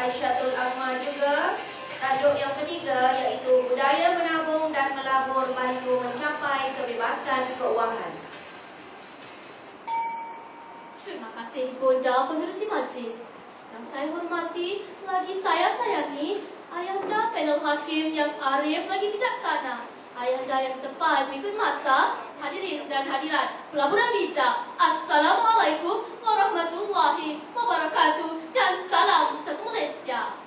Aisyatul Amma juga. Tajuk yang ketiga iaitu budaya menabung dan melabur bantu mencapai kebebasan keuangan. Terima kasih Bonda Pengerusi Majlis. Yang saya hormati, lagi saya sayangi, Ayahanda panel hakim yang arif lagi bijaksana, Ayahanda yang tepat berikut masa, hadirin dan hadirat, pelaburan bijak. Assalamualaikum warahmatullahi wabarakatuh dan salam satu Malaysia.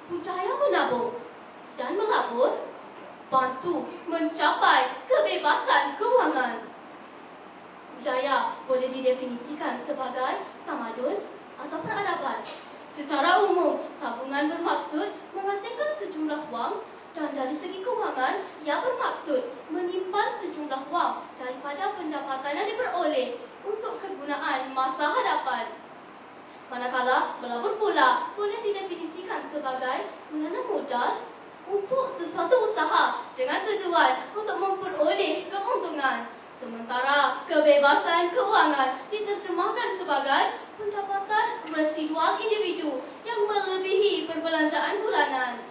Budaya menabung dan melabur bantu mencapai kebebasan keuangan. Budaya boleh didefinisikan sebagai tamadun atau peradaban. Secara umum, tabungan bermaksud menghasilkan sejumlah wang, dan dari segi keuangan, ia bermaksud menyimpan sejumlah wang daripada pendapatan yang diperoleh untuk kegunaan masa hadapan. Manakala melabur pula boleh didefinisikan sebagai menanam modal untuk sesuatu usaha dengan tujuan untuk memperoleh keuntungan. Sementara kebebasan keuangan diterjemahkan sebagai pendapatan residual individu yang melebihi perbelanjaan bulanan.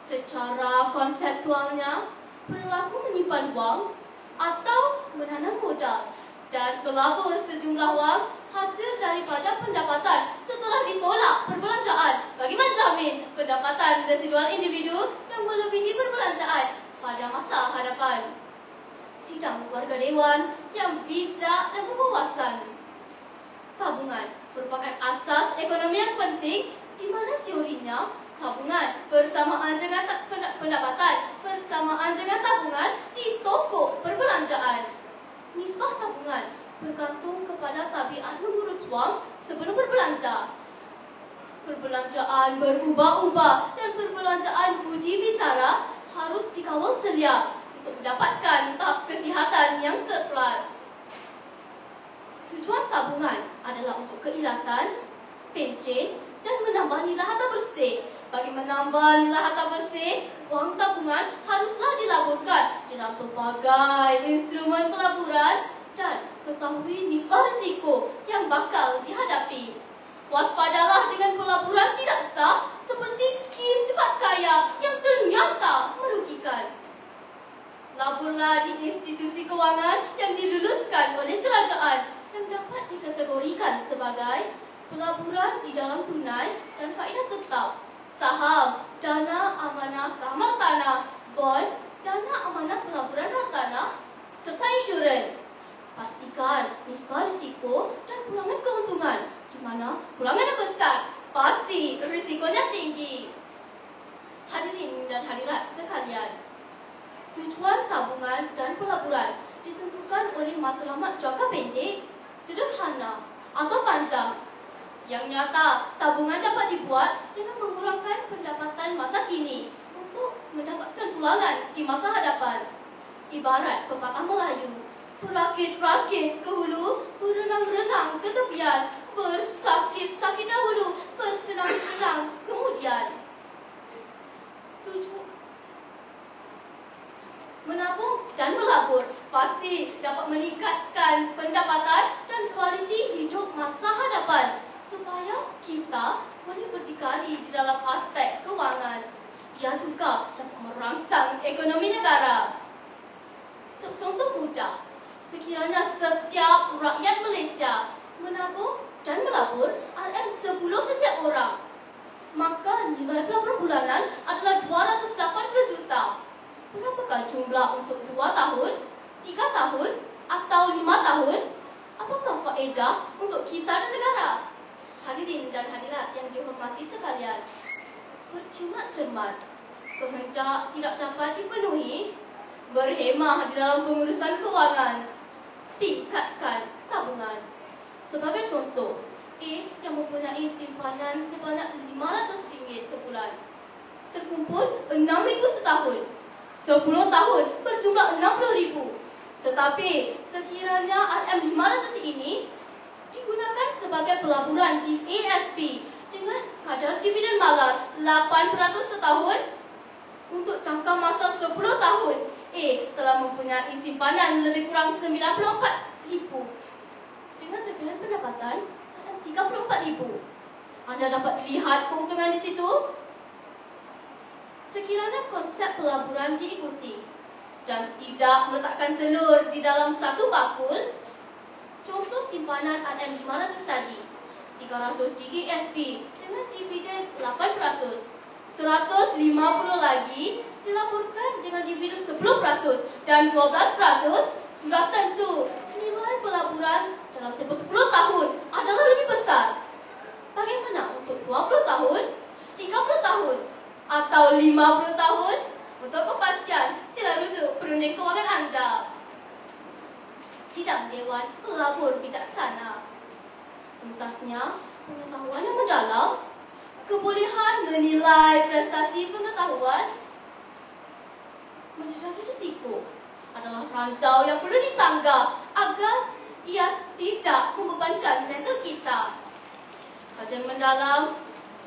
Secara konseptualnya, perilaku menyimpan wang atau menanam modal dan melabur sejumlah wang hasil daripada pendapatan setelah ditolak perbelanjaan bagi menjamin pendapatan residual individu yang melebihi perbelanjaan pada masa hadapan. Sidang warga dewan yang bijak dan berwawasan. Tabungan merupakan asas ekonomi yang penting di mana teorinya tabungan bersamaan dengan pendapatan bersamaan dengan tabungan ditokok perbelanjaan. Nisbah tabungan bergantung kepada tabiat mengurus wang sebelum berbelanja. Perbelanjaan berubah-ubah dan perbelanjaan budi bicara harus dikawal selia untuk mendapatkan tahap kesihatan yang surplus. Tujuan tabungan adalah untuk keilatan, pencen dan menambah nilai harta bersih. Bagi menambah nilai harta bersih, wang tabungan haruslah dilaburkan dalam pelbagai instrumen pelaburan dan ketahui nisbah risiko yang bakal dihadapi. Waspadalah dengan pelaburan tidak sah seperti skim cepat kaya yang ternyata merugikan. Laburlah di institusi kewangan yang diluluskan oleh kerajaan yang dapat dikategorikan sebagai pelaburan di dalam tunai dan faedah tetap, saham, dana amanah saham hartanah, bond, dana amanah pelaburan hartanah, serta insurans. Pastikan nisbah risiko dan pulangan keuntungan, di mana pulangannya besar, pasti risikonya tinggi. Hadirin dan hadirat sekalian, tujuan tabungan dan pelaburan ditentukan oleh matlamat jangka pendek, sederhana atau panjang. Yang nyata, tabungan dapat dibuat dengan mengurangkan pendapatan masa kini untuk mendapatkan pulangan di masa hadapan. Ibarat pepatah Melayu, berakit-rakit ke hulu, berenang-renang ke tepian, bersakit-sakit dahulu, bersenang-senang kemudian. Menabung dan melabur pasti dapat meningkatkan pendapatan dan kualiti hidup masa hadapan supaya kita boleh berdikari di dalam aspek kewangan. Ia juga dapat merangsang ekonomi negara. Contoh mudah, sekiranya setiap rakyat Malaysia menabung dan melabur RM10 setiap orang, maka nilai pelaburan bulanan adalah 280 juta. Berapakah jumlah untuk 2 tahun, 3 tahun, atau 5 tahun? Apakah faedah untuk kita dan negara? Hadirin dan hadirat yang dihormati sekalian, berjimat cermat, kehendak tidak dapat dipenuhi, berhemah di dalam pengurusan kewangan, tingkatkan tabungan. Sebagai contoh, A yang mempunyai simpanan sebanyak RM500 sebulan, terkumpul RM6,000 setahun. 10 tahun berjumlah RM60,000. Tetapi sekiranya RM500 ini digunakan sebagai pelaburan di ASP dengan kadar dividen malar 8% setahun untuk jangka masa 10 tahun, A telah mempunyai simpanan lebih kurang RM94,000 dengan lebihan pendapatan RM34,000. Anda dapat lihat keuntungan di situ? Sekiranya konsep pelaburan diikuti dan tidak meletakkan telur di dalam satu bakul, contoh simpanan RM500 tadi, 300 DGSP dengan dividen 8%, 150 lagi dilaporkan dengan dividen 10% dan 12%, sudah tentu nilai pelaburan dalam tempoh 10 tahun adalah lebih besar. Bagaimana untuk 20 tahun, 30 tahun, atau 50 tahun? Untuk kepastian, sila rujuk perunding kewangan anda. Sidang Dewan Pelabur Bijaksana. Tuntasnya, pengetahuan yang mendalam, kebolehan menilai prestasi pengetahuan, menjadi risiko adalah rancau yang perlu disanggah agar ia tidak membebankan mental kita. Kajian mendalam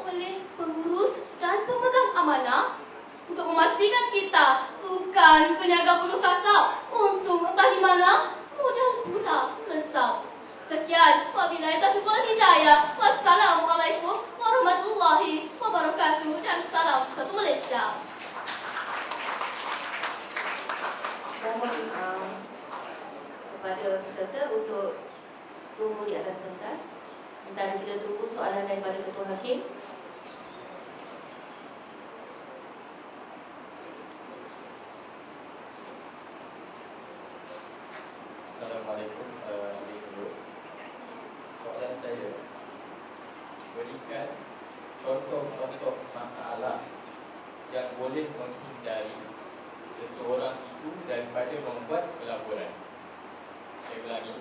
oleh pengurus dan pemegang amanah untuk memastikan kita bukan peniaga bulu kasar untuk entah di mana modal pula lesap. Sekian, wabillahi taufiq wal hidayah. Wassalamualaikum warahmatullahi wabarakatuh dan salam satu Malaysia. Mohon kepada peserta untuk tunggu di atas pentas. Sementara kita tunggu soalan daripada Ketua Hakim. Assalamualaikum warahmatullahi. Soalan saya, berikan contoh-contoh masalah yang boleh menghindari seseorang itu daripada membuat pelaburan. Saya ulangi,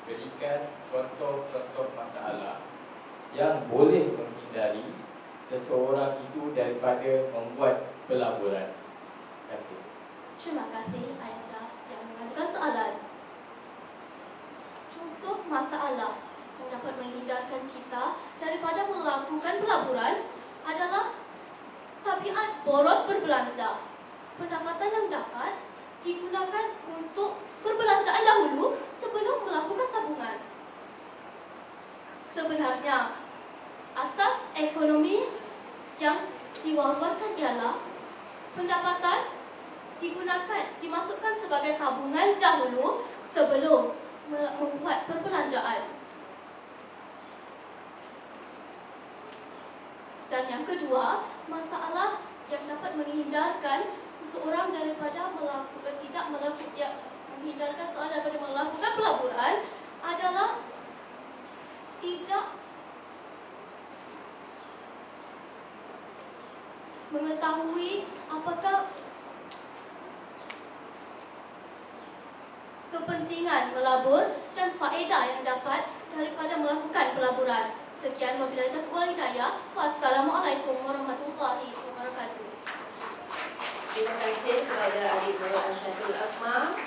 berikan contoh-contoh masalah yang boleh menghindari seseorang itu daripada membuat pelaburan. Terima kasih. Terima kasih Ayanda yang mengajukan soalan. Contoh masalah yang dapat menghindarkan kita daripada melakukan pelaburan adalah tabiat boros berbelanja. Pendapatan yang dapat digunakan untuk perbelanjaan dahulu sebelum melakukan tabungan. Sebenarnya, asas ekonomi yang diwar-warkan ialah pendapatan dimasukkan sebagai tabungan dahulu sebelum membuat perbelanjaan. Dan yang kedua, masalah yang dapat menghindarkan seseorang daripada menghindarkan seorang daripada melakukan pelaburan adalah tidak mengetahui apakah kepentingan melabur dan faedah yang dapat daripada melakukan pelaburan. Sekian, wabillahi taufiq wal hidayah. Wassalamualaikum warahmatullahi wabarakatuh. Terima kasih kepada Adik Nurul Arsyatul Akmal.